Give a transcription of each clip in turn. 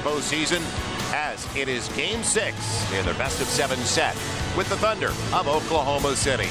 postseason as it is Game 6 in their best-of-7 set with the Thunder of Oklahoma City.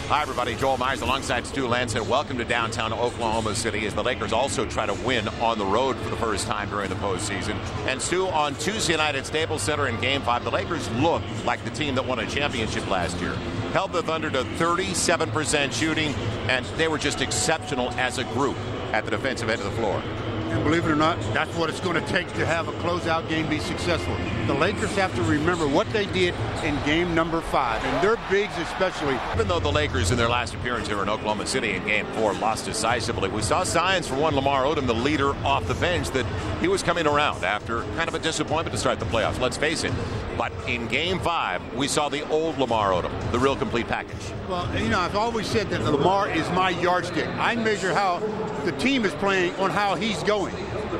Hi, everybody. Joel Myers alongside Stu Lanson. Welcome to downtown Oklahoma City as the Lakers also try to win on the road for the first time during the postseason. And Stu, on Tuesday night at Staples Center in Game 5, the Lakers looked like the team that won a championship last year. Held the Thunder to 37% shooting, and they were just exceptional as a group at the defensive end of the floor. And believe it or not, that's what it's going to take to have a closeout game be successful. The Lakers have to remember what they did in game number 5, and their bigs especially. Even though the Lakers in their last appearance here in Oklahoma City in Game 4 lost decisively, we saw signs from one Lamar Odom, the leader off the bench, that he was coming around after kind of a disappointment to start the playoffs. Let's face it. But in Game 5, we saw the old Lamar Odom, the real complete package. Well, you know, I've always said that Lamar is my yardstick. I measure how the team is playing on how he's going.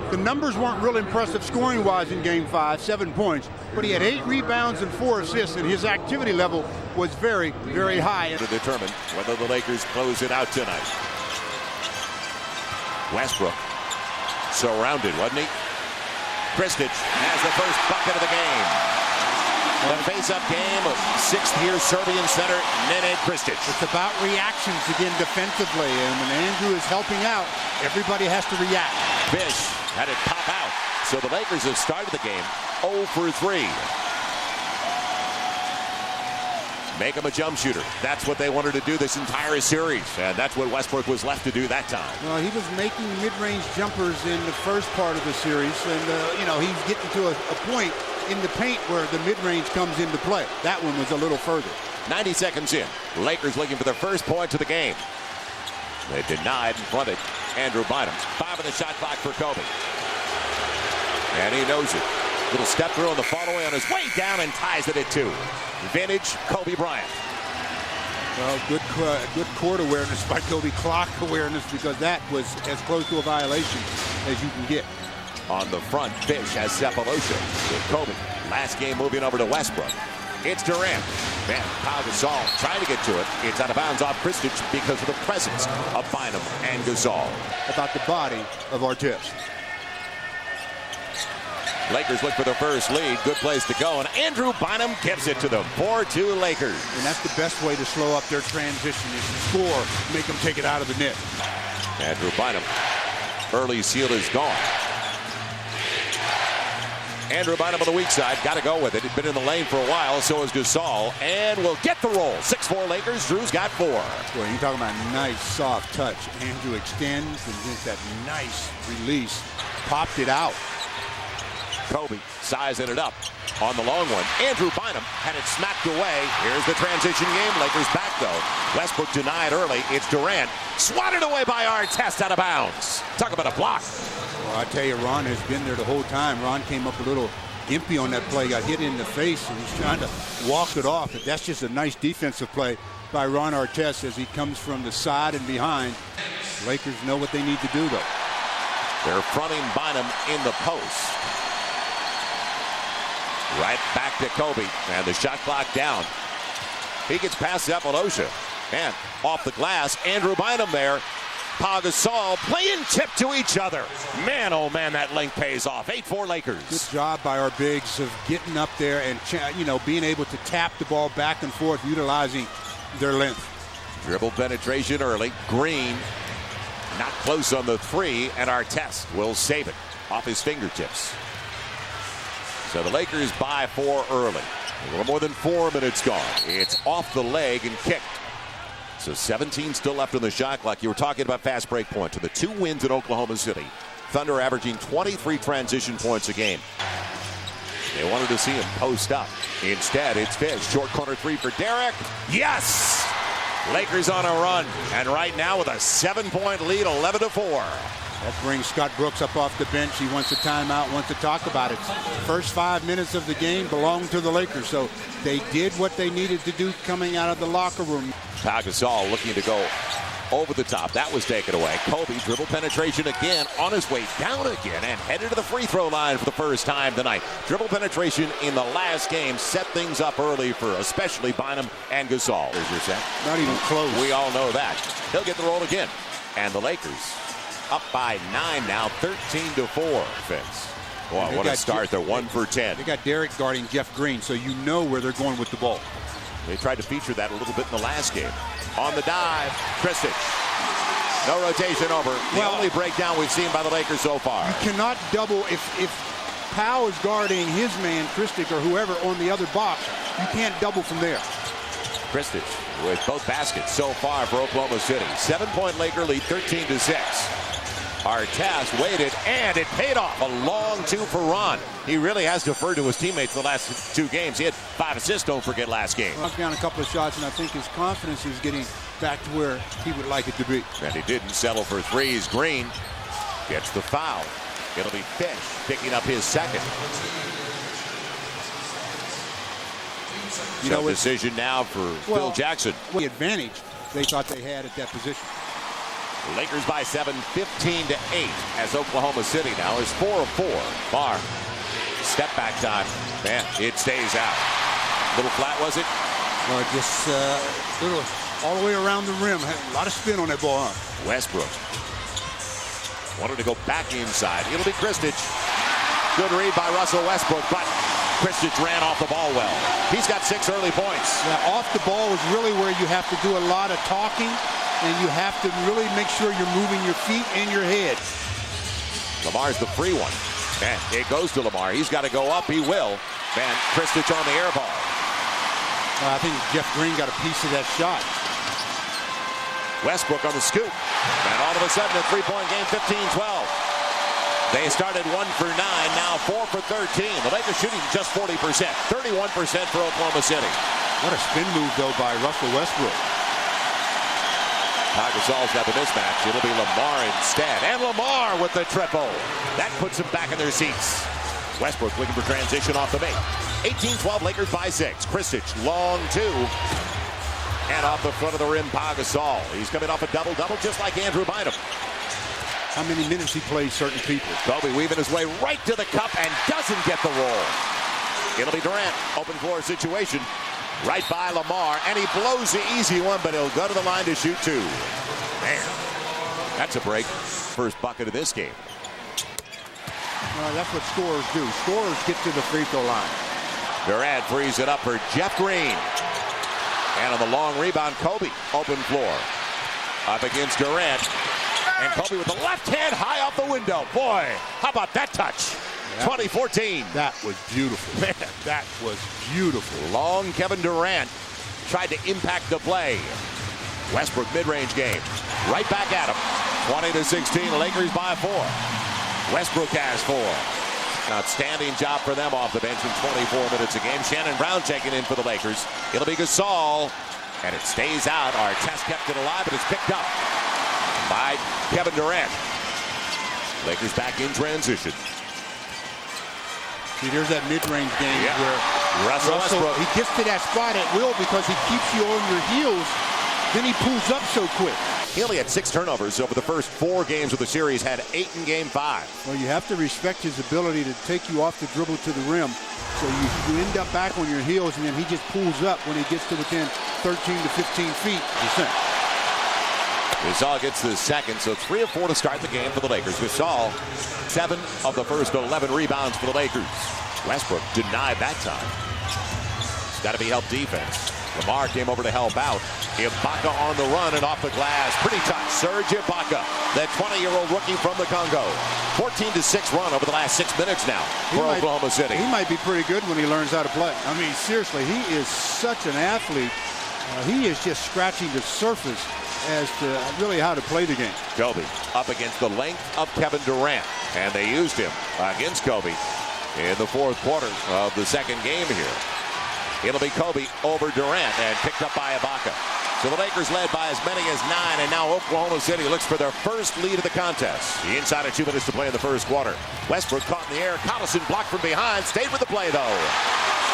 The numbers weren't real impressive scoring-wise in Game 5, 7 points, but he had 8 rebounds and 4 assists, and his activity level was very, very high. To determine whether the Lakers close it out tonight. Westbrook surrounded, wasn't he? Kristich has the first bucket of the game. The face-up game of 6th-year Serbian center Nenad Kristich. It's about reactions again defensively, and when Andrew is helping out, everybody has to react. Fish had it pop out, so the Lakers have started the game 0 for 3. Make him a jump shooter. That's what they wanted to do this entire series, and that's what Westbrook was left to do that time. Well, he was making mid-range jumpers in the first part of the series, and you know, he's getting to a point in the paint where the mid-range comes into play. That one was a little further. 90 seconds in. Lakers looking for their first points of the game. They denied in front of Andrew Bynum. 5 on the shot clock for Kobe. And he knows it. Little step through on the follow-away on his way down and ties it at 2. Vintage Kobe Bryant. Well, good court awareness by Kobe, clock awareness, because that was as close to a violation as you can get. On the front, Fish has Cephalosha with Kobe. Last game moving over to Westbrook. It's Durant. Man, Pau Gasol trying to get to it. It's out of bounds off Kristich because of the presence of Bynum and Gasol. About the body of Artest. Lakers look for their first lead. Good place to go. And Andrew Bynum gives it to them. 4-2 Lakers. And that's the best way to slow up their transition is to score, make them take it out of the net. Andrew Bynum. Early seal is gone. Andrew Bynum on the weak side. Got to go with it. He's been in the lane for a while. So is Gasol. And will get the roll. 6-4 Lakers. Drew's got 4. Boy, you're talking about a nice, soft touch. Andrew extends and gets that nice release. Popped it out. Kobe sizing it up on the long one. Andrew Bynum had it smacked away. Here's the transition game. Lakers back, though. Westbrook denied early. It's Durant. Swatted away by Artest out of bounds. Talk about a block. Well, I tell you, Ron has been there the whole time. Ron came up a little gimpy on that play, got hit in the face, and he's trying to walk it off. But that's just a nice defensive play by Ron Artest as he comes from the side and behind. Lakers know what they need to do, though. They're fronting Bynum in the post. Right back to Kobe, and the shot clock down. He gets past Cephalosha, and off the glass, Andrew Bynum there. Pau Gasol playing tip to each other. Man, oh man, that length pays off. 8-4 Lakers. Good job by our bigs of getting up there and, you know, being able to tap the ball back and forth, utilizing their length. Dribble penetration early. Green not close on the 3, and Artest will save it off his fingertips. So the Lakers by 4 early. A little more than 4 minutes gone. It's off the leg and kicked. So 17 still left on the shot clock. You were talking about fast break point. To the 2 wins in Oklahoma City. Thunder averaging 23 transition points a game. They wanted to see him post up. Instead, it's Fish. Short corner 3 for Derek. Yes! Lakers on a run. And right now with a 7-point lead, 11-4. That brings Scott Brooks up off the bench. He wants a timeout, wants to talk about it. First 5 minutes of the game belong to the Lakers, so they did what they needed to do coming out of the locker room. Pau Gasol looking to go over the top. That was taken away. Kobe dribble penetration again on his way down again and headed to the free throw line for the first time tonight. Dribble penetration in the last game set things up early for especially Bynum and Gasol. There's your set. Not even close. We all know that. He'll get the roll again. And the Lakers up by 9 now, 13-4. Vince. Boy, what a start. They're 1 for 10. They got Derek guarding Jeff Green, so you know where they're going with the ball. They tried to feature that a little bit in the last game. On the dive, Kristich. No rotation over. The only breakdown we've seen by the Lakers so far. You cannot double if Pau is guarding his man, Kristich, or whoever on the other box. You can't double from there. Kristich with both baskets so far for Oklahoma City. 7-point Laker lead, 13-6. Artest waited, and it paid off. A long 2 for Ron. He really has deferred to his teammates the last 2 games. He had 5 assists, don't forget, last game. Knocked down a couple of shots, and I think his confidence is getting back to where he would like it to be. And he didn't settle for threes. Green gets the foul. It'll be Fish picking up his second. You know, decision now for Phil Jackson. The advantage they thought they had at that position. Lakers by 7, 15-8, as Oklahoma City now is 4 of 4. Barr, step back time. Man, it stays out. Little flat, was it? No, just little all the way around the rim. Had a lot of spin on that ball. Westbrook wanted to go back inside. It'll be Kristich. Good read by Russell Westbrook, but Kristich ran off the ball well. He's got 6 early points. Yeah, off the ball is really where you have to do a lot of talking. And you have to really make sure you're moving your feet and your head. Lamar's the free one. And it goes to Lamar. He's got to go up. He will. And Kristich on the air ball. I think Jeff Green got a piece of that shot. Westbrook on the scoop. And all of a sudden, a 3-point game, 15-12. They started 1 for 9, now 4 for 13. The Lakers shooting just 40%. 31% for Oklahoma City. What a spin move, though, by Russell Westbrook. Pau Gasol's got the mismatch. It'll be Lamar instead. And Lamar with the triple. That puts them back in their seats. Westbrook looking for transition off the make. 18-12, Lakers by 6. Kristich, long 2. And off the front of the rim, Pau Gasol. He's coming off a double-double just like Andrew Bynum. How many minutes he plays certain people. Kobe weaving his way right to the cup and doesn't get the roll. It'll be Durant. Open floor situation. Right by Lamar, and he blows the easy one, but he'll go to the line to shoot 2. Man, that's a break. First bucket of this game. That's what scorers do. Scorers get to the free throw line. Durant frees it up for Jeff Green. And on the long rebound, Kobe, open floor. Up against Durant. And Kobe with the left hand high off the window. Boy, how about that touch? 2014. That was beautiful. Man, that was beautiful. Long Kevin Durant tried to impact the play. Westbrook mid-range game. Right back at him. 20-16. Lakers by 4. Westbrook has 4. Outstanding job for them off the bench in 24 minutes a game. Shannon Brown taking in for the Lakers. It'll be Gasol. And it stays out. Artest kept it alive, but it's picked up by Kevin Durant. Lakers back in transition. See, there's that mid-range game where Russell Westbrook. He gets to that spot at will because he keeps you on your heels. Then he pulls up so quick. He only had 6 turnovers over the first 4 games of the series, had 8 in game 5. Well, you have to respect his ability to take you off the dribble to the rim. So you end up back on your heels, and then he just pulls up when he gets to within 13 to 15 feet. Gasol gets the second, so 3 of 4 to start the game for the Lakers. Gasol, 7 of the first 11 rebounds for the Lakers. Westbrook denied that time. It's got to be help defense. Lamar came over to help out. Ibaka on the run and off the glass. Pretty touch. Serge Ibaka, that 20-year-old rookie from the Congo. 14-6 run over the last 6 minutes now for Oklahoma City. He might be pretty good when he learns how to play. I mean, seriously, he is such an athlete. He is just scratching the surface as to really how to play the game. Kobe up against the length of Kevin Durant, and they used him against Kobe in the 4th quarter of the second game here. It'll be Kobe over Durant and picked up by Ibaka. So the Lakers led by as many as 9, and now Oklahoma City looks for their first lead of the contest. The inside of 2 minutes to play in the first quarter. Westbrook caught in the air. Collison blocked from behind. Stayed with the play, though.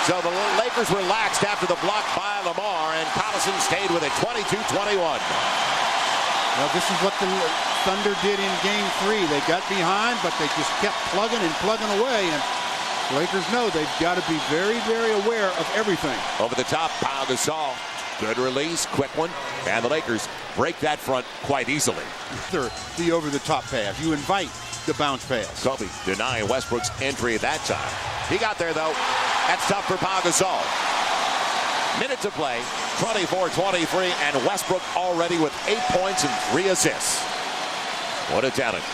So the Lakers relaxed after the block by Lamar, and Collison stayed with it, 22-21. Well, this is what the Thunder did in Game 3. They got behind, but they just kept plugging and plugging away, and Lakers know they've got to be very, very aware of everything. Over the top, Pau Gasol Good release, quick one, and the Lakers break that front quite easily. The over-the-top pass. You invite the bounce pass. Kobe denying Westbrook's entry at that time. He got there, though. That's tough for Pau Gasol. Minute to play, 24-23, and Westbrook already with 8 points and 3 assists. What a talent.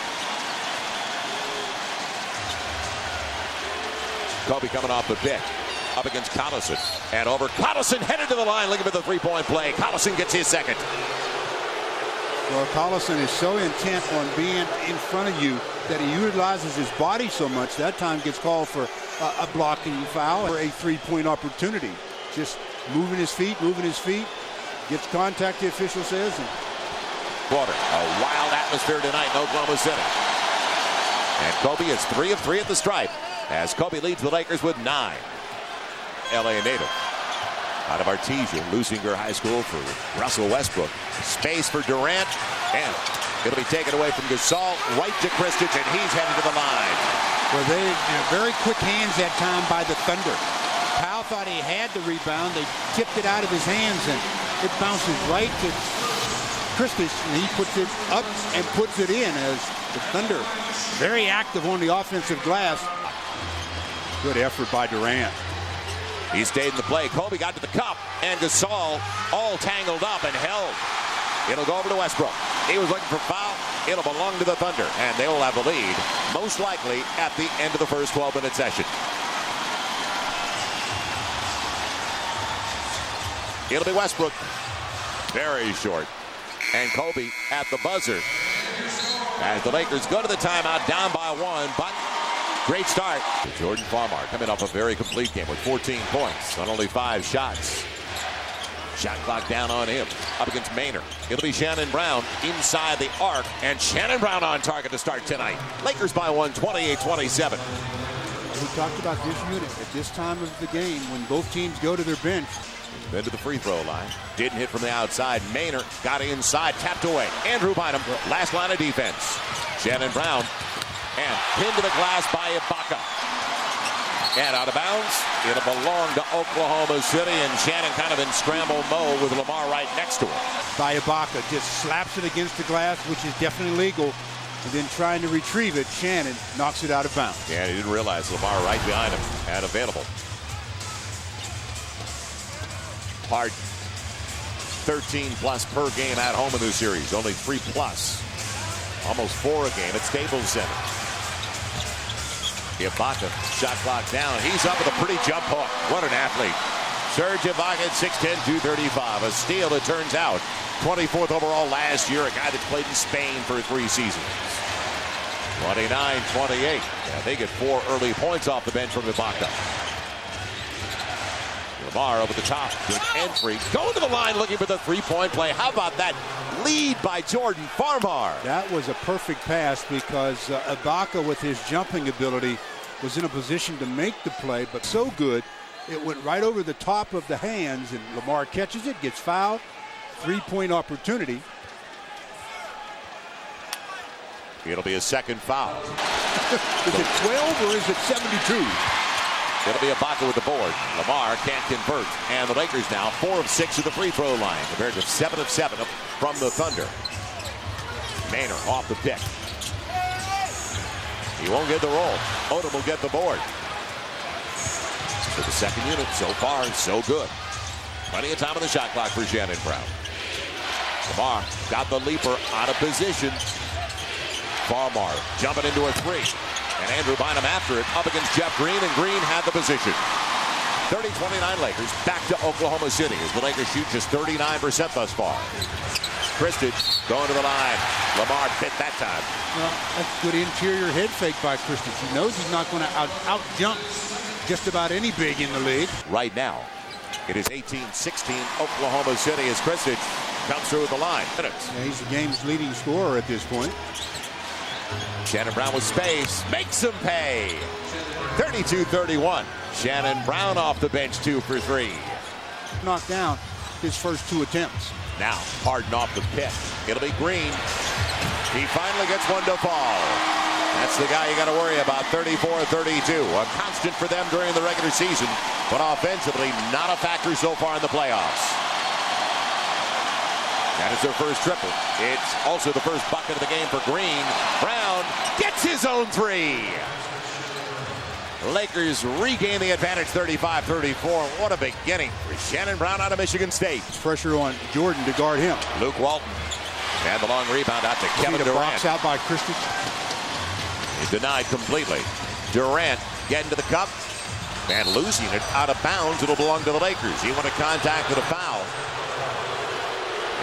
Kobe coming off the pick. Up against Collison. And over. Collison headed to the line looking for the three-point play. Collison gets his second. Well, Collison is so intent on being in front of you that he utilizes his body so much that time gets called for a blocking foul or a three-point opportunity. Just moving his feet, gets contact, the official says. Quarter. A wild atmosphere tonight in Oklahoma City. And Kobe is 3 of 3 at the stripe as Kobe leads the Lakers with 9. LA native out of Artesia, Lusinger High School for Russell Westbrook. Space for Durant, and it'll be taken away from Gasol right to Kristich, and he's headed to the line. Well, they very quick hands that time by the Thunder. Pau thought he had the rebound. They tipped it out of his hands, and it bounces right to Kristich, and he puts it up and puts it in as the Thunder very active on the offensive glass. Good effort by Durant. He stayed in the play. Kobe got to the cup, and Gasol all tangled up and held. It'll go over to Westbrook. He was looking for foul. It'll belong to the Thunder, and they will have the lead, most likely at the end of the first 12-minute session. It'll be Westbrook. Very short. And Kobe at the buzzer. As the Lakers go to the timeout, down by 1, but great start. Jordan Farmar coming off a very complete game with 14 points on only 5 shots. Shot clock down on him. Up against Maynard. It'll be Shannon Brown inside the arc. And Shannon Brown on target to start tonight. Lakers by 1, 28-27. We talked about this unit at this time of the game when both teams go to their bench. Then to the free throw line. Didn't hit from the outside. Maynard got inside. Tapped away. Drew Bynum. Last line of defense. Shannon Brown. And pinned to the glass by Ibaka. And out of bounds. It'll belong to Oklahoma City. And Shannon kind of in scramble mode with Lamar right next to him. By Ibaka. Just slaps it against the glass, which is definitely legal. And then trying to retrieve it, Shannon knocks it out of bounds. Yeah, he didn't realize Lamar right behind him and available. Harden. 13 plus per game at home in this series. Only 3 plus. Almost 4 a game at Staples Center. Ibaka, shot clock down. He's up with a pretty jump hook. What an athlete. Serge Ibaka at 6'10", 235. A steal, it turns out. 24th overall last year. A guy that's played in Spain for 3 seasons. 29-28. Yeah, they get 4 early points off the bench from Ibaka. Lamar over the top. Good entry. Going to the line looking for the three-point play. How about that lead by Jordan Farmar? That was a perfect pass because Ibaka, with his jumping ability, was in a position to make the play, but so good, it went right over the top of the hands, and Lamar catches it, gets fouled. 3-point opportunity. It'll be a second foul. Is it 12 or is it 72? It'll be Ibaka with the board. Lamar can't convert. And the Lakers now 4 of 6 at the free throw line compared to 7 of 7 from the Thunder. Maynard off the pick. He won't get the roll. Odom will get the board. For the second unit, so far, so good. Plenty of time on the shot clock for Shannon Brown. Lamar got the leaper out of position. Farmar jumping into a 3. And Drew Bynum after it, up against Jeff Green, and Green had the position. 30-29 Lakers, back to Oklahoma City as the Lakers shoot just 39% thus far. Kristich going to the line. Lamar bit that time. Well, that's good interior head fake by Kristich. He knows he's not going to out-jump just about any big in the league. Right now, it is 18-16 Oklahoma City as Kristich comes through the line. Yeah, he's the game's leading scorer at this point. Shannon Brown with space, makes him pay. 32-31. Shannon Brown off the bench, 2 for 3. Knocked down his first 2 attempts. Now Harden off the pick. It'll be Green. He finally gets one to fall. That's the guy you got to worry about. 34-32. A constant for them during the regular season, but offensively not a factor so far in the playoffs. That is their first triple. It's also the first bucket of the game for Green. Brown gets his own three. Lakers regain the advantage 35-34. What a beginning for Shannon Brown out of Michigan State. Pressure on Jordan to guard him. Luke Walton. And the long rebound out to Kevin Durant. Box out by Christie. He's denied completely. Durant getting to the cup and losing it out of bounds. It'll belong to the Lakers. He wanted contact with a foul.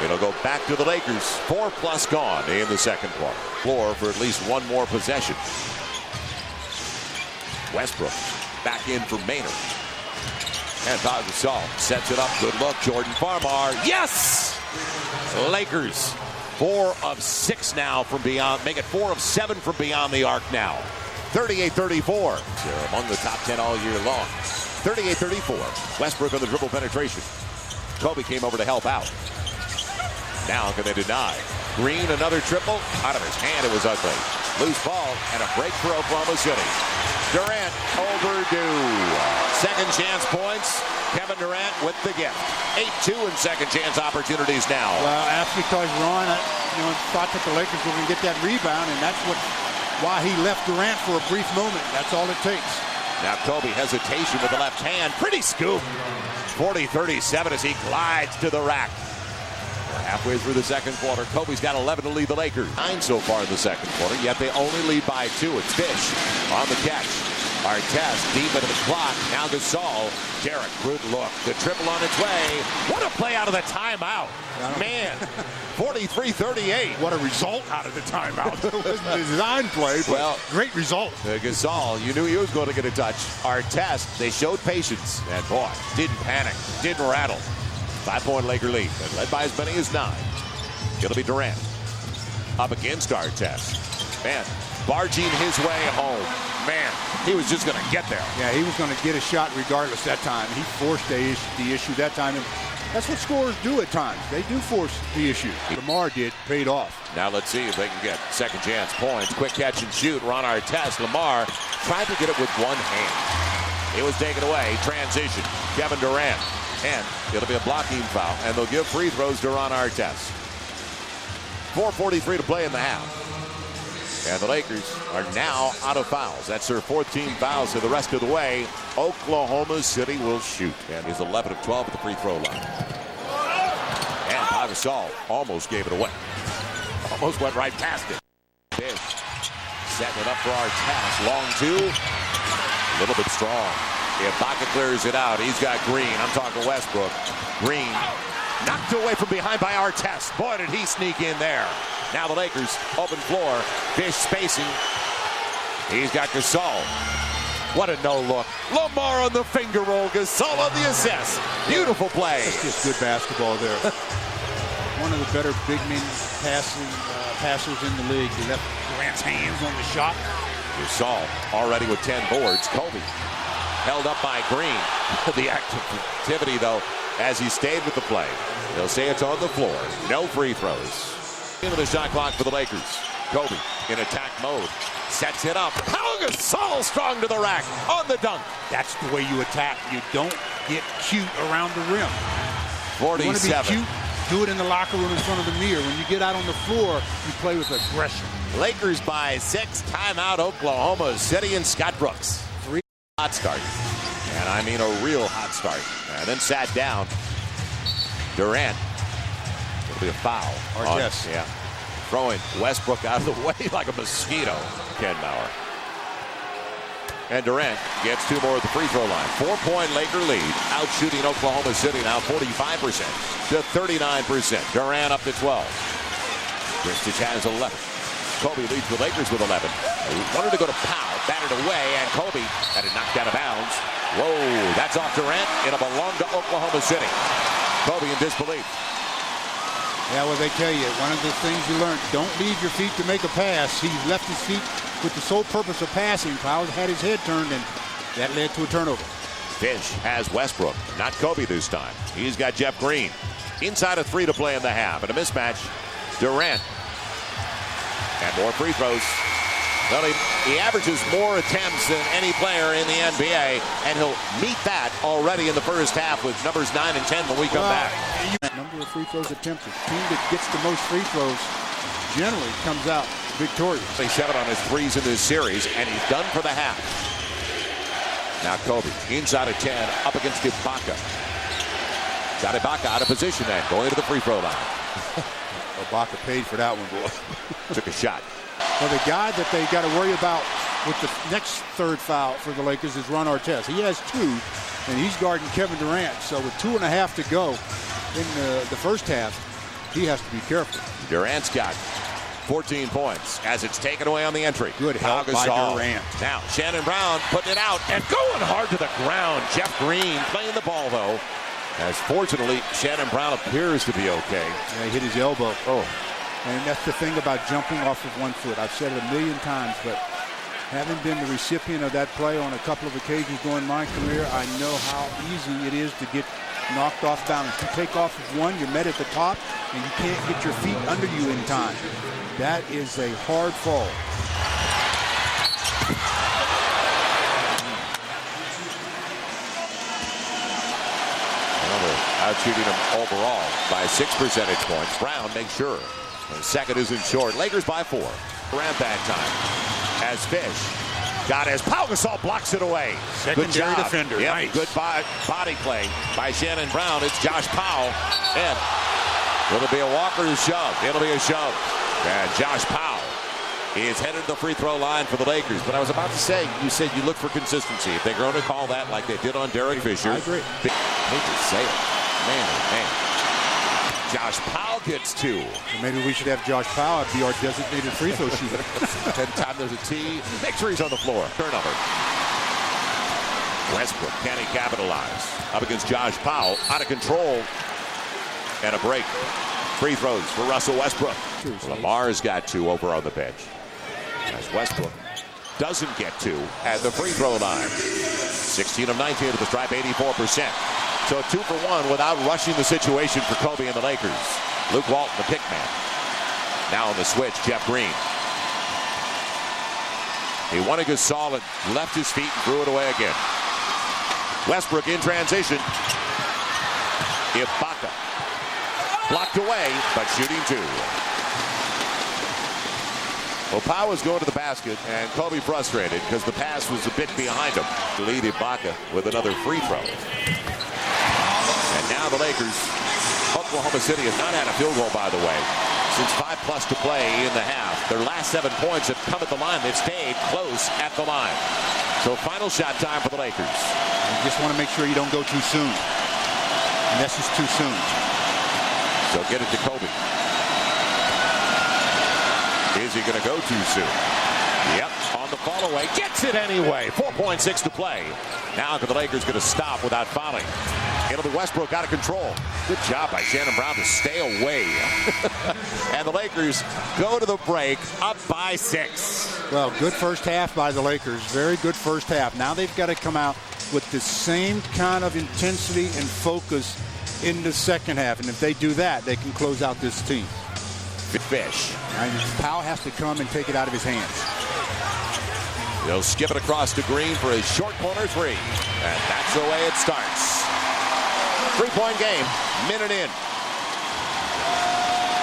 It'll go back to the Lakers. 4+ gone in the second quarter. Floor for at least one more possession. Westbrook back in for Maynard. And Pau Gasol sets it up. Good look. Jordan Farmar. Yes! Lakers 4 of 6 now from beyond. Make it 4 of 7 from beyond the arc now. 38-34. They're among the top 10 all year long. 38-34. Westbrook on the dribble penetration. Kobe came over to help out. Now can they deny? Green, another triple. Out of his hand, it was ugly. Loose ball and a break for Oklahoma City. Durant overdue. Second chance points. Kevin Durant with the gift. 8-2 in second chance opportunities now. Well, that's because Ron thought that the Lakers were going to get that rebound, and that's why he left Durant for a brief moment. That's all it takes. Now Kobe hesitation with the left hand. Pretty scoop. 40-37 as he glides to the rack. Halfway through the second quarter, Kobe's got 11 to lead the Lakers. 9 so far in the second quarter, yet they only lead by 2. It's Fish on the catch. Artest deep into the clock. Now Gasol. Derek, good look. The triple on its way. What a play out of the timeout. Man, 43-38. What a result out of the timeout. It wasn't a design play, but great result. Gasol, you knew he was going to get a touch. Artest, they showed patience. And boy, didn't panic, didn't rattle. 5-point Laker lead, and led by as many as 9. It'll be Durant up against Artest. Man, barging his way home. Man, he was just going to get there. Yeah, he was going to get a shot regardless that time. He forced the issue that time, and that's what scorers do at times. They do force the issue. Lamar paid off. Now let's see if they can get second chance points. Quick catch and shoot. Ron Artest. Lamar tried to get it with one hand. It was taken away. Transition. Kevin Durant. And it'll be a blocking foul, and they'll give free throws to Ron Artest. 4:43 to play in the half. And the Lakers are now out of fouls. That's their 14 fouls to the rest of the way. Oklahoma City will shoot. And he's 11 of 12 at the free throw line. And Pau Gasol almost gave it away. Almost went right past it. Big. Setting it up for Artest. Long two. A little bit strong. If Baca clears it out, he's got Green. I'm talking Westbrook. Green knocked away from behind by Artest. Boy, did he sneak in there. Now the Lakers, open floor. Fish spacing. He's got Gasol. What a no-look. Lamar on the finger roll. Gasol on the assist. Beautiful play. That's just good basketball there. One of the better big men passers in the league. He left Durant's hands on the shot. Gasol already with 10 boards. Kobe held up by Green. The activity, though, as he stayed with the play. They'll say it's on the floor. No free throws. Into the shot clock for the Lakers. Kobe in attack mode. Sets it up. Pau Gasol strong to the rack on the dunk. That's the way you attack. You don't get cute around the rim. 47. You want to be cute? Do it in the locker room in front of the mirror. When you get out on the floor, you play with aggression. Lakers by 6. Timeout Oklahoma City and Scott Brooks. 3 hot start. And I mean a real hot start. And then sat down. Durant. It'll be a foul. Yes. Yeah. Throwing Westbrook out of the way like a mosquito. Ken Bauer. And Durant gets 2 more at the free throw line. 4-point Laker lead. Out shooting Oklahoma City now 45% to 39%. Durant up to 12. Christie has 11. Kobe leads the Lakers with 11. He wanted to go to Pau. Batted away, and Kobe had it knocked out of bounds. Whoa, that's off Durant. It'll belong to Oklahoma City. Kobe in disbelief. Yeah, well, they tell you, one of the things you learn, don't leave your feet to make a pass. He left his feet with the sole purpose of passing. Pau had his head turned, and that led to a turnover. Fish has Westbrook, not Kobe this time. He's got Jeff Green. Inside of 3 to play in the half. And a mismatch, Durant. And more free throws. Well, he averages more attempts than any player in the NBA, and he'll meet that already in the first half with numbers 9 and 10 when we come back. Number of free throws attempted. The team that gets the most free throws generally comes out victorious. 7 on his threes in this series, and he's done for the half. Now Kobe, inside of 10, up against Ibaka. Got Ibaka out of position then, going to the free throw line. Ibaka paid for that one, boy. Took a shot. Well, the guy that they got to worry about with the next third foul for the Lakers is Ron Artest. He has 2, and he's guarding Kevin Durant. So with 2.5 to go in the first half, he has to be careful. Durant's got 14 points as it's taken away on the entry. Good help by Durant. Now Shannon Brown putting it out and going hard to the ground. Jeff Green playing the ball though. As fortunately Shannon Brown appears to be okay. Yeah, he hit his elbow. Oh. And that's the thing about jumping off of 1 foot. I've said it a million times, but having been the recipient of that play on a couple of occasions during my career, I know how easy it is to get knocked off balance. You take off of one, you're met at the top, and you can't get your feet under you in time. That is a hard fall. Out shooting him overall by 6 percentage points. Brown makes sure. The second isn't short. Lakers by 4. Durant that time. As Fish got as Pau Gasol blocks it away. Secondary good job. defender. Yep, nice. Good body play by Shannon Brown. It's Josh Powell. And will it be a walk or a shove? It'll be a shove. And Josh Powell is headed to the free throw line for the Lakers. But I was about to say, you said you look for consistency. If they're going to call that like they did on Derek Fisher. I agree. I hate to say it. Man, oh man. Josh Powell gets 2. Well, maybe we should have Josh Powell be our designated free throw shooter. 10 times there's a T. Make sure he's on the floor. Turnover. Westbrook, can he capitalize? Up against Josh Powell. Out of control. And a break. Free throws for Russell Westbrook. Lamar's got 2 over on the bench. As Westbrook doesn't get 2 at the free throw line. 16 of 19 to the stripe, 84%. So 2 for 1 without rushing the situation for Kobe and the Lakers. Luke Walton, the pick man. Now on the switch, Jeff Green. He won a Gasol and left his feet and threw it away again. Westbrook in transition. Ibaka. Blocked away, but shooting 2. Well, Pau was going to the basket, and Kobe frustrated because the pass was a bit behind him. Lead Ibaka with another free throw. And now the Lakers, Oklahoma City has not had a field goal, by the way, since 5+ to play in the half. Their last 7 points have come at the line. They've stayed close at the line. So final shot time for the Lakers. You just want to make sure you don't go too soon. And that's just too soon. So get it to Kobe. Is he going to go too soon? Yep, on the fall away. Gets it anyway. 4.6 to play. Now the Lakers going to stop without fouling. It'll be Westbrook out of control. Good job by Shannon Brown to stay away. And the Lakers go to the break up by 6. Well, good first half by the Lakers. Very good first half. Now they've got to come out with the same kind of intensity and focus in the second half. And if they do that, they can close out this team. Fish. And Powell has to come and take it out of his hands. They'll skip it across to Green for his short corner 3. And that's the way it starts. 3-point game, minute in.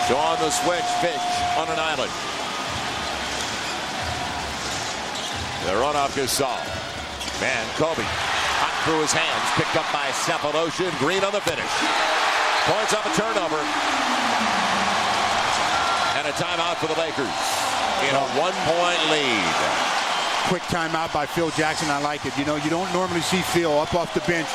So on the switch, Fish on an island. The run off Gasol. Man, Kobe hot through his hands, picked up by Cephalosha. Green on the finish. Points off a turnover. And a timeout for the Lakers in a 1-point lead. Quick timeout by Phil Jackson. I like it. You know, you don't normally see Phil up off the bench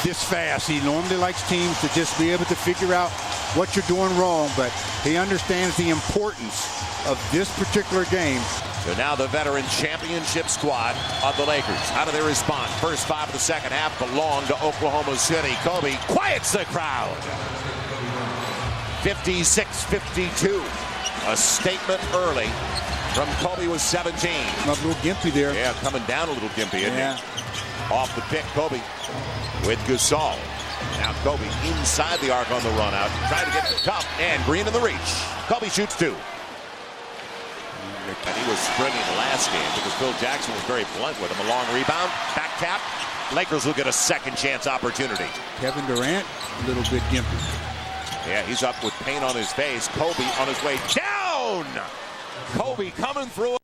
this fast. He normally likes teams to just be able to figure out what you're doing wrong, but he understands the importance of this particular game. So now the veteran championship squad of the Lakers. How do they respond? First 5 of the second half belong to Oklahoma City. Kobe quiets the crowd. 56-52. A statement early from Kobe was 17. A little gimpy there. Yeah, coming down a little gimpy, isn't he? Off the pick, Kobe with Gasol. Now Kobe inside the arc on the run out. Trying to get the top and Green in the reach. Kobe shoots 2. They And he was sprinting the last game because Phil Jackson was very blunt with him. A long rebound, back tap. Lakers will get a second chance opportunity. Kevin Durant, a little bit gimpy. Yeah, he's up with pain on his face. Kobe on his way down. Kobe coming through.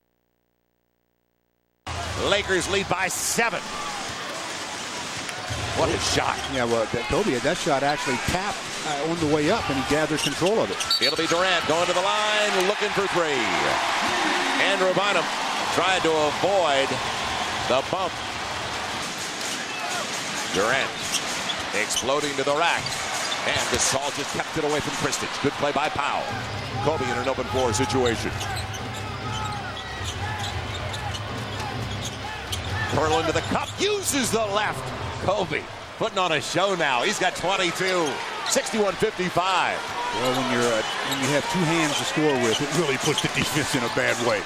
Lakers lead by 7. What a shot. Yeah, well, Kobe, that shot actually tapped on the way up, and he gathered control of it. It'll be Durant going to the line, looking for 3. Drew Bynum tried to avoid the bump. Durant exploding to the rack. And Gasol just kept it away from Kristich. Good play by Pau. Kobe in an open floor situation. Curl into the cup, uses the left. Kobe putting on a show now. He's got 22, 61-55. Well, when you have 2 hands to score with, it really puts the defense in a bad way.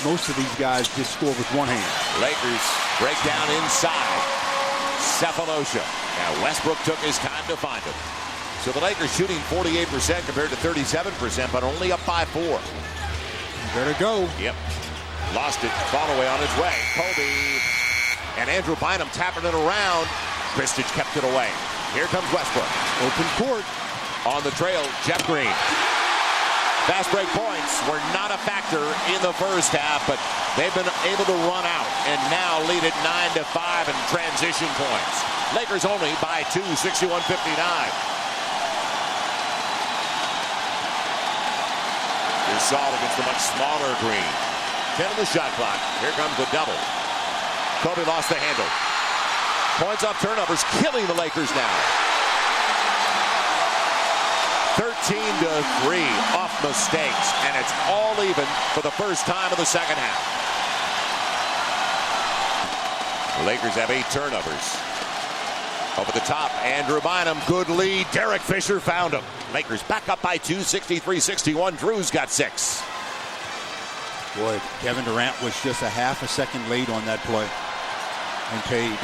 Most of these guys just score with 1 hand. Lakers break down inside. Cephalosha. Now Westbrook took his time to find him. So the Lakers shooting 48% compared to 37%, but only up by 4. Better go. Yep. Lost it. Fall away on its way. Kobe and Drew Bynum tapping it around. Kristich kept it away. Here comes Westbrook. Open court. On the trail, Jeff Green. Fast break points were not a factor in the first half, but they've been able to run out and now lead at 9-5 in transition points. Lakers only by 2, 61-59. Gasol against the much smaller Green. 10 on the shot clock. Here comes the double. Kobe lost the handle. Points off turnovers, killing the Lakers now. 13-3 off mistakes, and it's all even for the first time of the second half. The Lakers have 8 turnovers. Over the top, Drew Bynum, good lead. Derek Fisher found him. Lakers back up by 2, 63-61. Drew's got 6. Boy, Kevin Durant was just a half a second late on that play and paid.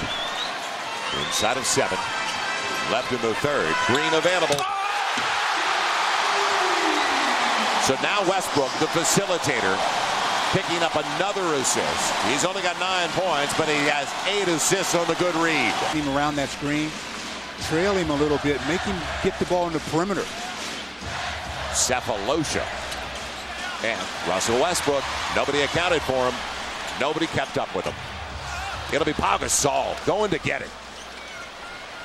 Inside of 7. Left in the third. Green available. So now Westbrook, the facilitator, picking up another assist. He's only got 9 points, but he has 8 assists on the good read. Him around that screen, trail him a little bit, make him get the ball in the perimeter. Cephalosha. And Russell Westbrook, nobody accounted for him. Nobody kept up with him. It'll be Pau Gasol going to get it.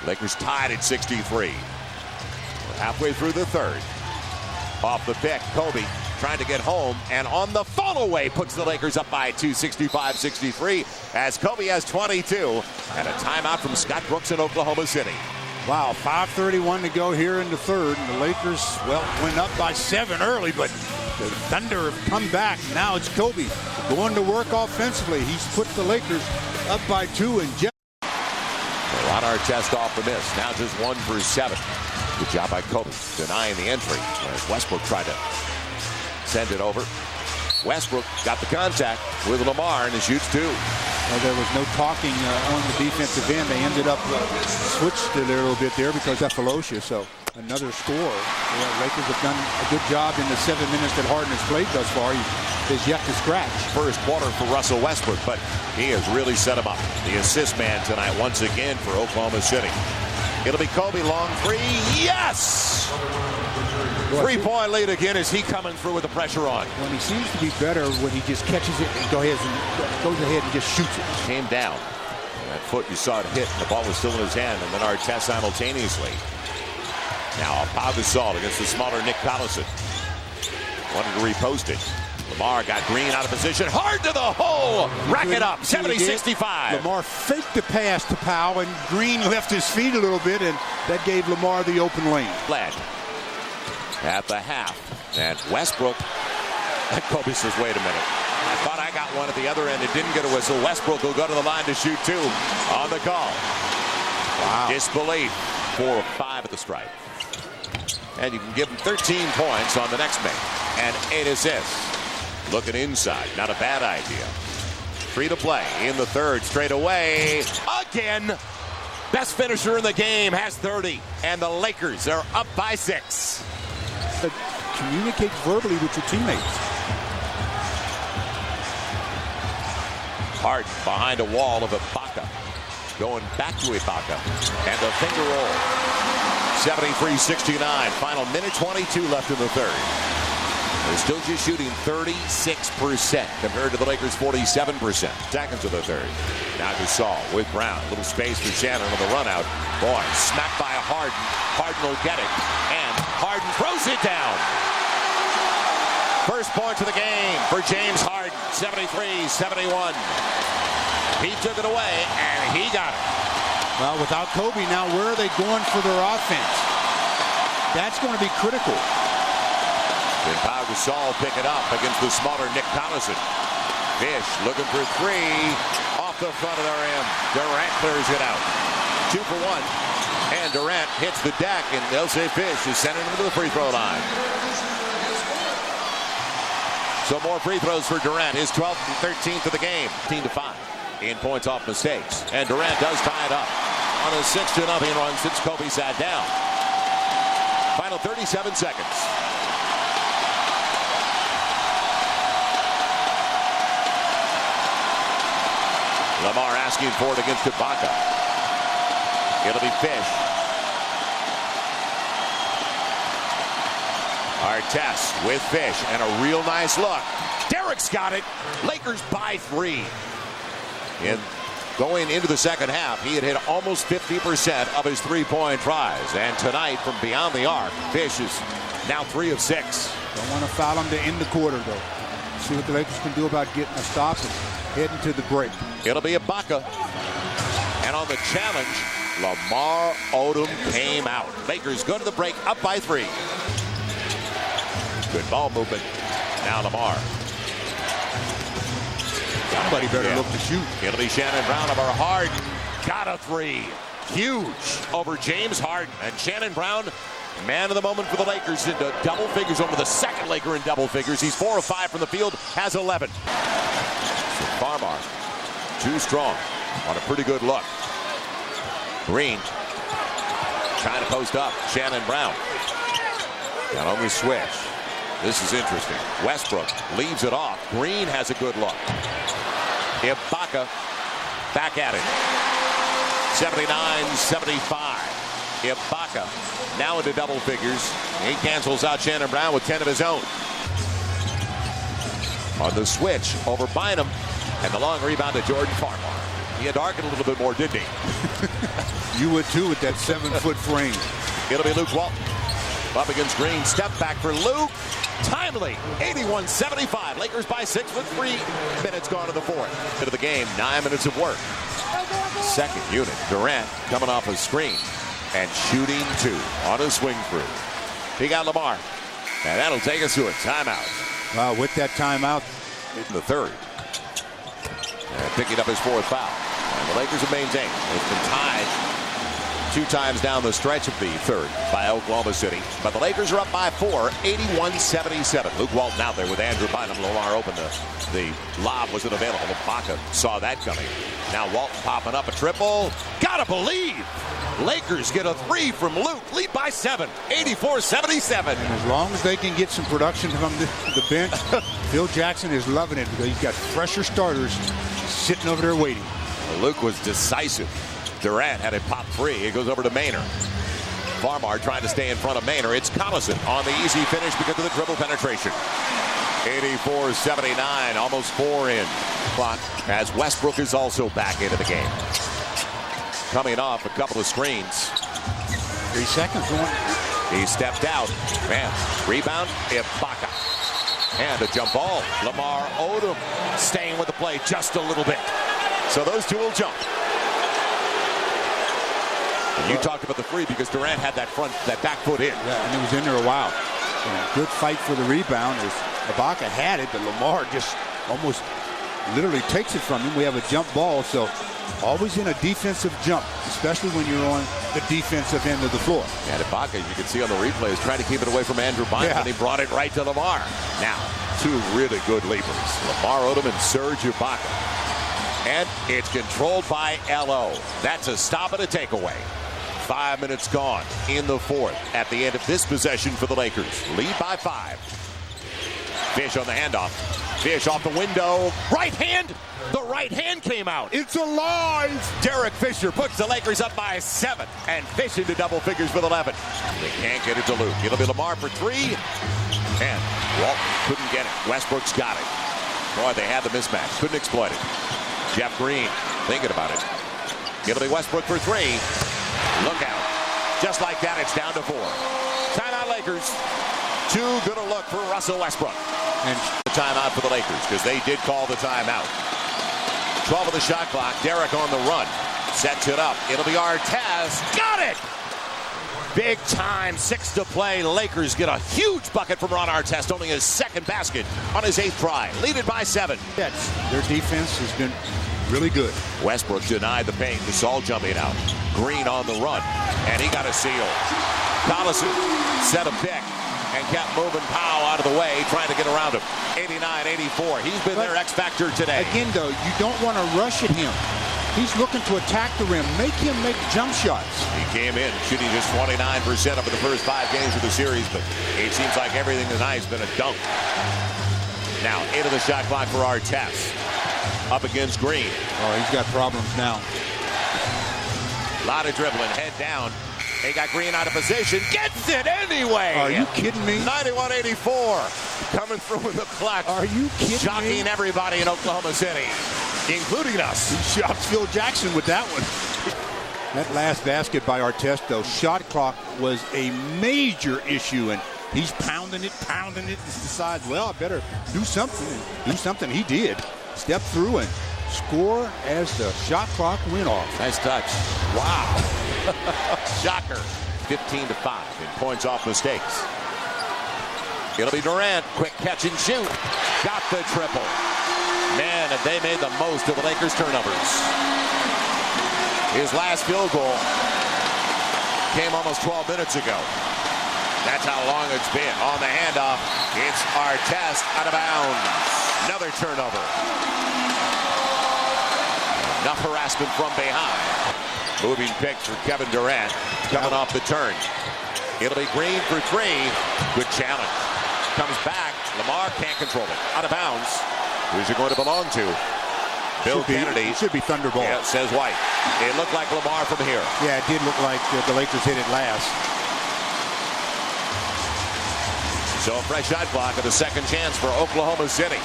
Lakers tied at 63. We're halfway through the third. Off the pick, Kobe trying to get home, and on the fall away puts the Lakers up by 2, 65-63, as Kobe has 22, and a timeout from Scott Brooks in Oklahoma City. Wow, 5:31 to go here in the third, and the Lakers, well, went up by 7 early, but the Thunder have come back. Now it's Kobe going to work offensively. He's put the Lakers up by 2, and Ron Artest off the miss. Now just 1 for 7. Good job by Kobe denying the entry. Whereas Westbrook tried to send it over. Westbrook got the contact with Lamar and he shoots 2. Well, there was no talking on the defensive end. They ended up switched it a little bit there because of Cephalosha. So another score. Yeah, Lakers have done a good job in the 7 minutes that Harden has played thus far. He is yet to scratch. First quarter for Russell Westbrook, but he has really set him up. The assist man tonight once again for Oklahoma City. It'll be Kobe, long 3. Yes! 3-point lead again as he coming through with the pressure on. When he seems to be better when he just catches it and goes ahead and just shoots it. Came down. That foot, you saw it hit, and the ball was still in his hand, and then Artest simultaneously. Now Pau Gasol against the smaller Nick Collison. Wanted to repost it. Lamar got Green out of position. Hard to the hole. Rack it up. 70-65. Lamar faked the pass to Pau, and Green left his feet a little bit, and that gave Lamar the open lane. Led at the half. And Westbrook. And Kobe says, wait a minute. I thought I got one at the other end. It didn't get a whistle. Westbrook will go to the line to shoot 2 on the call. Wow. Disbelief. 4 of 5 at the stripe. And you can give him 13 points on the next make. And 8 assists. Looking inside. Not a bad idea. 3 to play in the third. Straight away. Again. Best finisher in the game has 30. And the Lakers are up by 6. Communicate verbally with your teammates. Harden behind a wall of Ibaka. Going back to Ibaka. And the finger roll. 73-69. Final minute 22 left in the third. They're still just shooting 36% compared to the Lakers' 47%. Seconds of the third. Now Gasol with Brown. Little space for Shannon on the run out. Boy, smacked by Harden. Harden will get it. And Harden throws it down. First point of the game for James Harden. 73-71. He took it away, and he got it. Well, without Kobe, now where are they going for their offense? That's going to be critical. Then Pau Gasol pick it up against the smaller Nick Collison. Fish looking for three off the front of their rim. Durant clears it out. 2 for 1. And Durant hits the deck, and they'll say Fish is sending him to the free throw line. So more free throws for Durant. His 12th and 13th of the game. 15-5 in points off mistakes. And Durant does tie it up on a 6-0 run since Kobe sat down. Final 37 seconds. Lamar asking for it against Ibaka. It'll be Fish. Artest with Fish and a real nice look. Derek's got it. Lakers by 3. And going into the second half, he had hit almost 50% of his three-point tries. And tonight, from beyond the arc, Fish is now 3 of 6. Don't want to foul him to end the quarter, though. See what the Lakers can do about getting a stop and heading to the break. It'll be Ibaka. And on the challenge, Lamar Odom came out. Lakers go to the break, up by 3. Good ball movement. Now Lamar. Somebody better look to shoot. It'll be Shannon Brown over Harden. Got a 3. Huge over James Harden. And Shannon Brown, man of the moment for the Lakers, into double figures over the second Laker in double figures. He's 4 of 5 from the field, has 11. So Farmar, too strong on a pretty good look. Green trying to post up. Shannon Brown. And on the switch. This is interesting. Westbrook leaves it off. Green has a good look. Ibaka back at it. 79-75. Ibaka now into double figures. He cancels out Shannon Brown with 10 of his own. On the switch over Bynum. And the long rebound to Jordan Farmar. He had darkened a little bit more, didn't he? You would too with that 7-foot frame. It'll be Luke Walton. Up against Green. Step back for Luke. Timely. 81-75. Lakers by 6 with 3 minutes gone to the fourth. Into the game. 9 minutes of work. Second unit. Durant coming off a screen. And shooting 2 on a swing through. He got Lamar. And that'll take us to a timeout. Wow, with that timeout. In the third. And picking up his 4th foul. And the Lakers have maintained. It's been tied 2 times down the stretch of the third by Oklahoma City. But the Lakers are up by 4, 81-77. Luke Walton out there with Andrew Bynum. Lamar open. The lob wasn't available. Ibaka saw that coming. Now Walton popping up a triple. Gotta believe. Lakers get a 3 from Luke. Lead by 7, 84-77. As long as they can get some production from the bench, Phil Jackson is loving it because he's got fresher starters sitting over there waiting. Luke was decisive. Durant had it pop 3. It goes over to Maynard. Farmar trying to stay in front of Maynard. It's Collison on the easy finish because of the dribble penetration. 84-79, almost 4 in. Clock as Westbrook is also back into the game. Coming off a couple of screens. 3 seconds going. He stepped out. Man, rebound, Ibaka. And a jump ball. Lamar Odom staying with the play just a little bit. So those two will jump. And you talked about the free because Durant had that back foot in. Yeah, and it was in there a while. And good fight for the rebound as Ibaka had it, but Lamar just almost literally takes it from him. We have a jump ball, so always in a defensive jump, especially when you're on the defensive end of the floor. And Ibaka, as you can see on the replay, is trying to keep it away from Andrew Bynum, and he brought it right to Lamar. Now, 2 really good leapers. Lamar Odom and Serge Ibaka. And it's controlled by L.O. That's a stop and a takeaway. 5 minutes gone in the fourth at the end of this possession for the Lakers. Lead by 5. Fish on the handoff. Fish off the window. Right hand. The right hand came out. It's alive. Derek Fisher puts the Lakers up by 7. And Fish into double figures with 11. They can't get it to Luke. It'll be Lamar for 3. And Walton couldn't get it. Westbrook's got it. Boy, they had the mismatch. Couldn't exploit it. Jeff Green thinking about it. It'll be Westbrook for 3. Look out. Just like that, it's down to 4. Timeout Lakers. Too good a look for Russell Westbrook. And the timeout for the Lakers because they did call the timeout. 12 of the shot clock. Derek on the run. Sets it up. It'll be Artest. Got it! Big time. 6 to play. Lakers get a huge bucket from Ron Artest. Only his second basket on his 8th try. Lead it by 7. Their defense has been really good. Westbrook denied the paint. Gasol jumping out. Green on the run. And he got a steal. Collison set a pick and kept moving Pau out of the way, trying to get around him. 89-84. He's been their X factor today. Again, though, you don't want to rush at him. He's looking to attack the rim. Make him make jump shots. He came in shooting just 29% over the first 5 games of the series, but it seems like everything tonight has been a dunk. Now, into the shot clock for Artest. Up against Green. Oh, he's got problems now. A lot of dribbling, head down. They got Green out of position. Gets it anyway. Are you kidding me? 91-84. Coming through in the clutch. Are you kidding me? Shocking everybody in Oklahoma City, including us. He shocked Phil Jackson with that one. That last basket by Artest, though, shot clock was a major issue, and he's pounding it. He decides, well, I better do something. Do something. He did. Step through and score as the shot clock went off. Nice touch. Wow. Shocker. 15-5 in points off mistakes. It'll be Durant. Quick catch and shoot. Got the triple. Man, have they made the most of the Lakers' turnovers. His last field goal came almost 12 minutes ago. That's how long it's been. On the handoff, it's Artest out of bounds. Another turnover. Enough harassment from behind. Moving pick for Kevin Durant. Coming off the turn. It'll be Green for 3. Good challenge. Comes back. Lamar can't control it. Out of bounds. Who's it going to belong to? Bill Kennedy. It should be Thunderball. Yeah, says White. It looked like Lamar from here. Yeah, it did look like the Lakers hit it last. So a fresh shot clock and a second chance for Oklahoma City.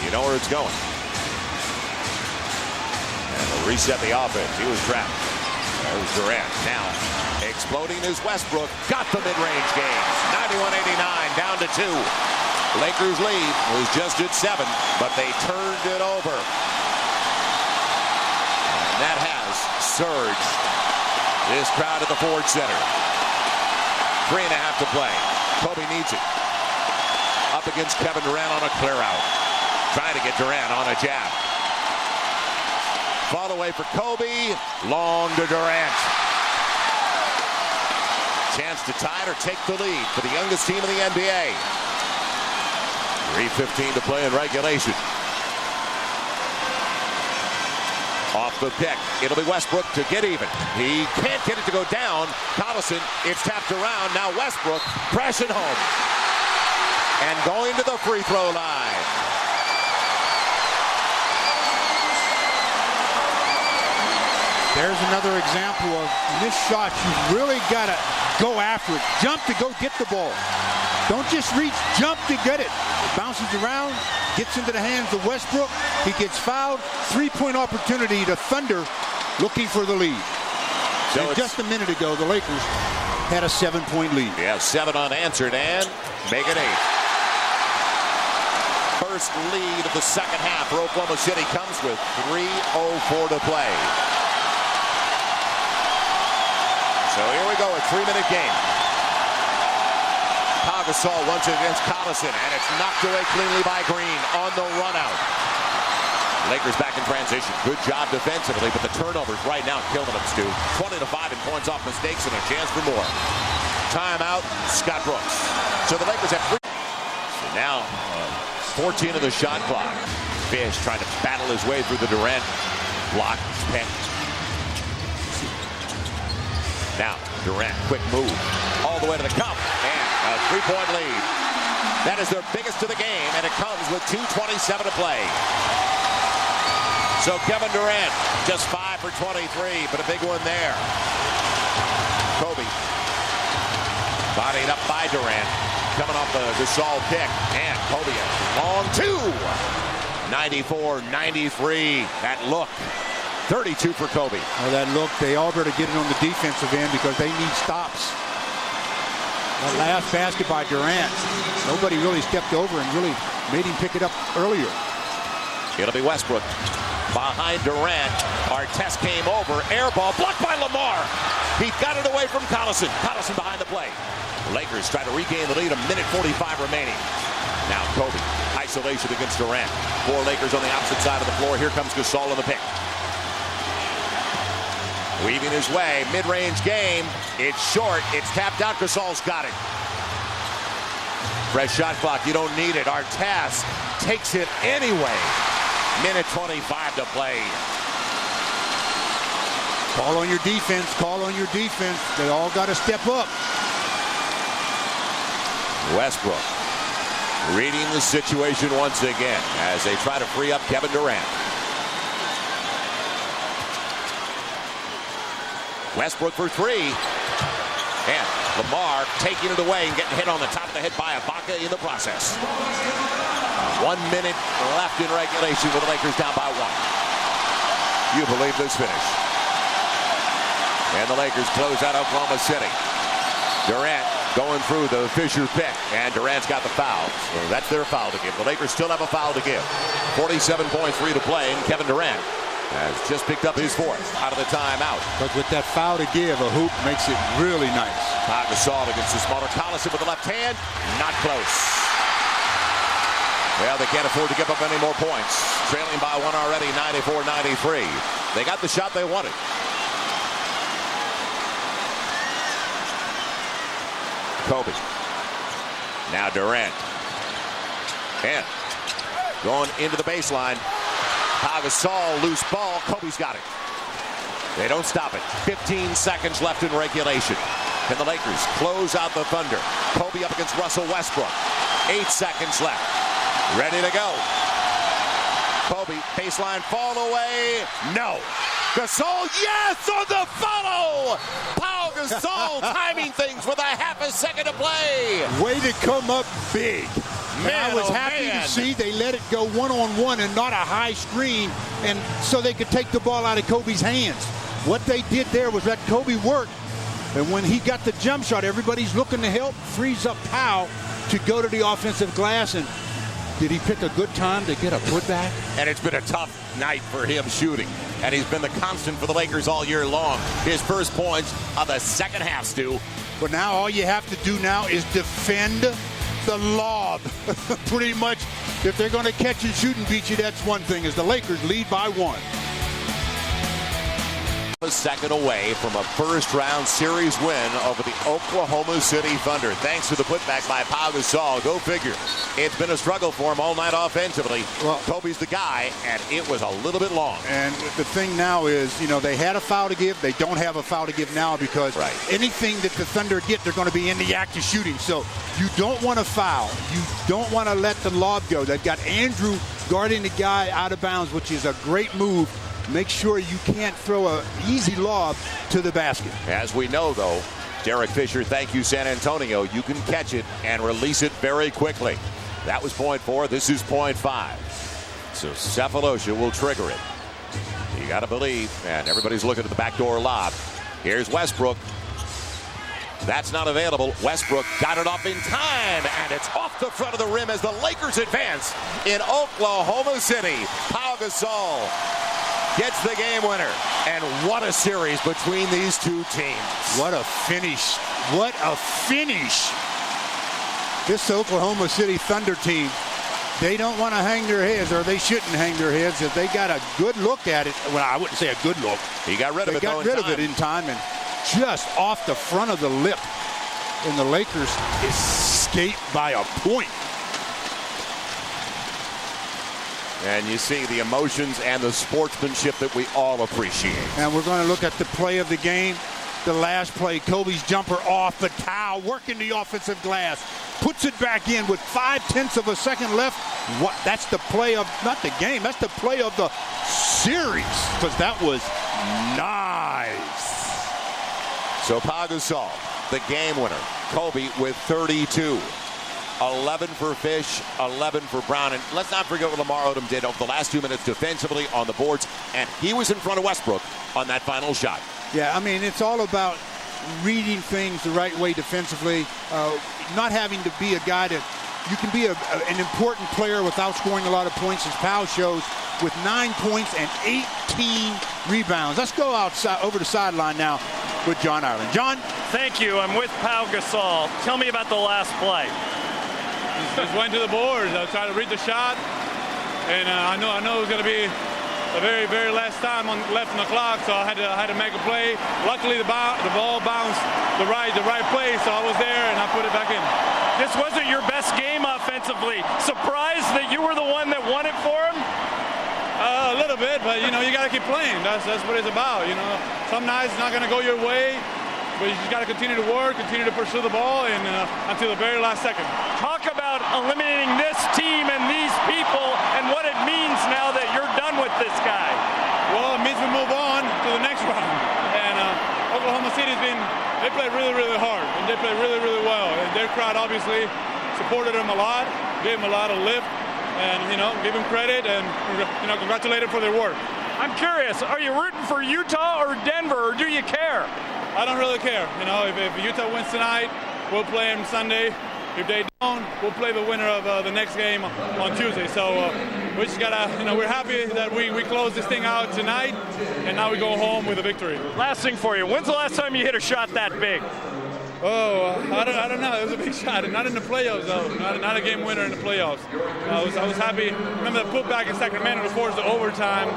You know where it's going. And they'll reset the offense. He was trapped. There's Durant. Now exploding is Westbrook. Got the mid-range game. 91-89, down to 2. Lakers lead was just at 7, but they turned it over. And that has surged this crowd at the Ford Center. 3.5 to play. Kobe needs it. Up against Kevin Durant on a clear out. Trying to get Durant on a jab. Fall away for Kobe. Long to Durant. Chance to tie it or take the lead for the youngest team in the NBA. 3:15 to play in regulation. Off the pick. It'll be Westbrook to get even. He can't get it to go down. Collison, it's tapped around. Now Westbrook pressing home. And going to the free throw line. There's another example of missed shots. You've really got to go after it. Jump to go get the ball. Don't just reach, jump to get it. Bounces around, gets into the hands of Westbrook. He gets fouled. 3-point opportunity to Thunder looking for the lead. So just a minute ago, the Lakers had a 7-point lead. Yeah, 7 unanswered and make it 8. First lead of the second half for Oklahoma City comes with 3:04 to play. So here we go, a 3-minute game. Pau Gasol once against Collison, and it's knocked away cleanly by Green on the run out. Lakers back in transition. Good job defensively, but the turnovers right now killing them, Stu. 20-5 in points off mistakes and a chance for more. Timeout, Scott Brooks. So the Lakers have 3. So now, 14 of the shot clock. Fish trying to battle his way through the Durant block. Picked. Now, Durant, quick move. All the the way to the cup. And a three-point lead. That is their biggest of the game, and it comes with 2:27 to play. So Kevin Durant, just 5 for 23, but a big one there. Kobe, bodied up by Durant, coming off the Gasol kick, and Kobe, long two. 94-93, that look. 32 for Kobe. Oh, that look, they all better get it on the defensive end because they need stops. That last basket by Durant, nobody really stepped over and really made him pick it up earlier. It'll be Westbrook behind Durant. Artest came over, air ball blocked by Lamar. He got it away from Collison. Collison behind the play. The Lakers try to regain the lead, a minute 45 remaining. Now Kobe, isolation against Durant. 4 Lakers on the opposite side of the floor. Here comes Gasol in the pick. Weaving his way, mid-range game. It's short, it's tapped out. Gasol's got it. Fresh shot clock, you don't need it. Artest takes it anyway. Minute 25 to play. Call on your defense, call on your defense. They all got to step up. Westbrook reading the situation once again as they try to free up Kevin Durant. Westbrook for 3. And Lamar taking it away and getting hit on the top of the head by Ibaka in the process. 1 minute left in regulation with the Lakers down by 1. You believe this finish. And the Lakers close out Oklahoma City. Durant going through the Fisher pick, and Durant's got the foul. So that's their foul to give. The Lakers still have a foul to give. 47.3 to play, and Kevin Durant has just picked up his 4th out of the timeout. But with that foul to give, a hoop makes it really nice. Pau Gasol against the smaller Collison with the left hand. Not close. Well, they can't afford to give up any more points. Trailing by 1 already, 94-93. They got the shot they wanted. Kobe. Now Durant. And going into the baseline. Pau Gasol, loose ball. Kobe's got it. They don't stop it. 15 seconds left in regulation. Can the Lakers close out the Thunder? Kobe up against Russell Westbrook. 8 seconds left. Ready to go. Kobe, baseline fall away. No. Gasol, yes, on the follow. Pau Gasol timing things with a half a second to play. Way to come up big. Man, I was happy to see they let it go one-on-one and not a high screen, and so they could take the ball out of Kobe's hands. What they did there was let Kobe work, and when he got the jump shot, everybody's looking to help, frees up Pau to go to the offensive glass. And did he pick a good time to get a putback? And it's been a tough night for him shooting, and he's been the constant for the Lakers all year long. His first points of the second half, Stu. But now all you have to do now is defend the lob. Pretty much, if they're going to catch and shoot and beat you, that's one thing, as the Lakers lead by 1. A second away from a first-round series win over the Oklahoma City Thunder. Thanks to the putback by Pau Gasol. Go figure. It's been a struggle for him all night offensively. Well, Kobe's the guy, and it was a little bit long. And the thing now is, you know, they had a foul to give. They don't have a foul to give now because anything that the Thunder get, they're going to be in the act of shooting. So you don't want to foul. You don't want to let the lob go. They've got Andrew guarding the guy out of bounds, which is a great move. Make sure you can't throw an easy lob to the basket. As we know, though, Derek Fisher, thank you, San Antonio. You can catch it and release it very quickly. That was point 4. This is point 5. So Cephalosha will trigger it. You got to believe. And everybody's looking at the backdoor lob. Here's Westbrook. That's not available. Westbrook got it off in time, and it's off the front of the rim as the Lakers advance in Oklahoma City. Pau Gasol gets the game winner. And what a series between these two teams. What a finish. What a finish. This Oklahoma City Thunder team, they don't want to hang their heads, or they shouldn't hang their heads. If they got a good look at it, well, I wouldn't say a good look. He got rid of it. They got rid of it in time, and just off the front of the lip. And the Lakers escape by a point. And you see the emotions and the sportsmanship that we all appreciate. And we're going to look at the play of the game. the last play. Kobe's jumper off, but Pau working the offensive glass. Puts it back in with 0.5 of a second left. What? That's the play of, not the game, that's the play of the series. Because that was nice. So Pau Gasol, the game winner. Kobe with 32. 11 for Fish, 11 for Brown. And let's not forget what Lamar Odom did over the last 2 minutes defensively on the boards. And he was in front of Westbrook on that final shot. Yeah, I mean, it's all about reading things the right way defensively. Not having to be a guy that you can be an important player without scoring a lot of points, as Pau shows, with 9 points and 18 rebounds. Let's go outside over the sideline now with John Ireland. John? Thank you. I'm with Pau Gasol. Tell me about the last play. Just went to the boards. I tried to read the shot, and I know it was going to be the very last time left on the clock, so I had to make a play. Luckily, the ball bounced the right place, so I was there and I put it back in. This wasn't your best game offensively. Surprised that you were the one that won it for him? A little bit, but you got to keep playing. That's what it's about. Some nights it's not going to go your way, but you just got to continue to work, continue to pursue the ball, and until the very last second. Talk about eliminating this team and these people and what it means now that you're done with this guy. Well, it means we move on to the next round. And Oklahoma City's they played really hard, and they played really well. And their crowd obviously supported them a lot, gave them a lot of lift, and give them credit and congratulate them for their work. I'm curious, are you rooting for Utah or Denver, or do you care? I don't really care. If Utah wins tonight, we'll play them Sunday. If they don't, we'll play the winner of the next game on Tuesday. So we just gotta, we're happy that we close this thing out tonight, and now we go home with a victory. Last thing for you, when's the last time you hit a shot that big? Oh, I don't know. It was a big shot. Not in the playoffs, though. Not a game winner in the playoffs. I was happy. Remember the putback in Sacramento before the overtime,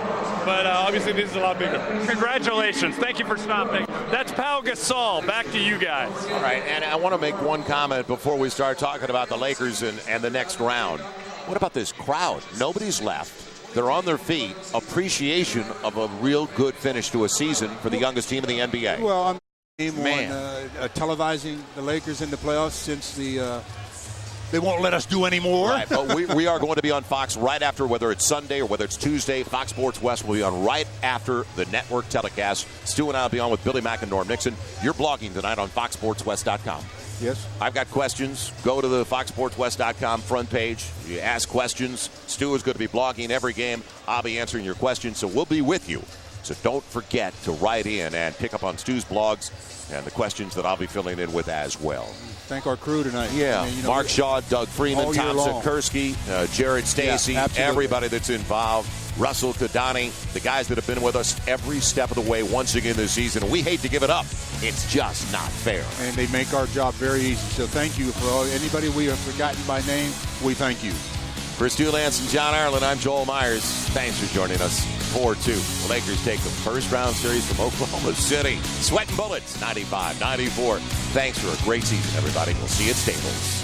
but obviously this is a lot bigger. Congratulations. Thank you for stopping. That's Pau Gasol. Back to you guys. All right, and I want to make one comment before we start talking about the Lakers and the next round. What about this crowd? Nobody's left. They're on their feet. Appreciation of a real good finish to a season for the youngest team in the NBA. Well, I'm televising the Lakers in the playoffs since they won't let us do any more. Right, but we are going to be on Fox right after, whether it's Sunday or whether it's Tuesday. Fox Sports West will be on right after the network telecast. Stu and I will be on with Billy Mack and Norm Nixon. You're blogging tonight on foxsportswest.com. Yes. I've got questions. Go to the foxsportswest.com front page. You ask questions. Stu is going to be blogging every game. I'll be answering your questions, so we'll be with you. So don't forget to write in and pick up on Stu's blogs and the questions that I'll be filling in with as well. Thank our crew tonight. Yeah, Mark Shaw, Doug Freeman, Tom Sikorsky, Jared Stacy, everybody that's involved. Russell Kadani, the guys that have been with us every step of the way once again this season. We hate to give it up. It's just not fair. And they make our job very easy. So thank you for anybody we have forgotten by name. We thank you. For Stu Lance and John Ireland, I'm Joel Myers. Thanks for joining us. 4-2. The Lakers take the first round series from Oklahoma City. Sweating bullets, 95-94. Thanks for a great season, everybody. We'll see you at Staples.